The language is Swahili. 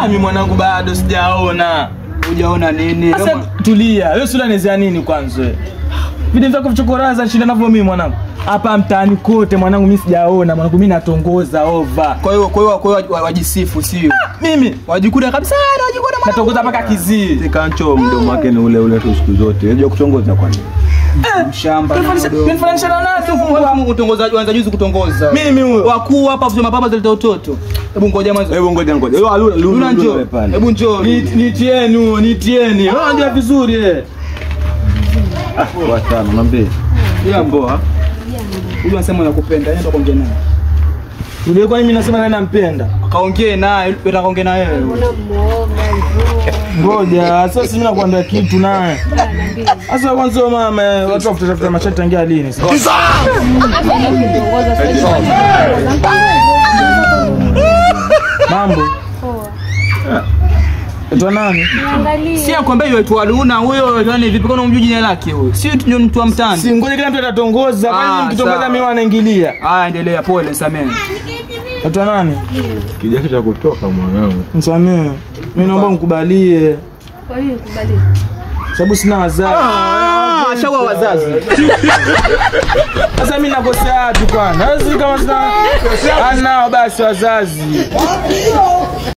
Mimi mwanangu bado sijaona. Hujaona nini? Sasa tulia. Wewe sura nizia nini kwanza wewe? Video vyako vichokoraza shinda navyo mimi mwanangu. Hapa mtaani kote mwanangu mimi sijaona, mwanangu mimi natongoza over. Kwa hiyo wajisifu sio? Mimi Wajikuda kabisa, wajikuda mwanangu. natongoza mpaka kizii. Kancho mdomo wake ni ule tu siku zote. Unajua kutongoza kwa nini? Mshamba na Tunafanisha na nani huko? utongozaji wanza juzi kutongoza. Mimi huyo. Wakuu hapa kusema baba zileta utoto. Hebu ngoja mwanzo. Hebu ngoja. Luna njoo. Hebu njoo. Nitieni. Wewe ndio vizuri Watano mwambie. Jambo. Huyu anasema nakupenda, nenda kaongea naye. Yule kwa mimi nasema naye nampenda. Kaongee naye, nataka kaongea naye wewe. Ngoja, sasa mimi nakwambia kitu naye. Sasa kwanza mama, watu wafutafuta machati tangia lini sasa? Mambo. Ito nani? Si akwambia yeye Luna huyo yani vipi kwa unamjua jina lake huyo? Si ndio mtu wa mtaani. Si ngoja kila mtu atatongoza, kwani mkitongoza mimi wanaingilia. Endelea pole samee. Ito nani? Kijana cha kutoka mwanangu. Msamee. Mimi naomba mkubalie. Kwa hiyo nikubalie. Sababu sina wazazi. Shawa wazazi. Sasa mimi nakosea wapi kwana? Sasa kama sina ana basi wazazi.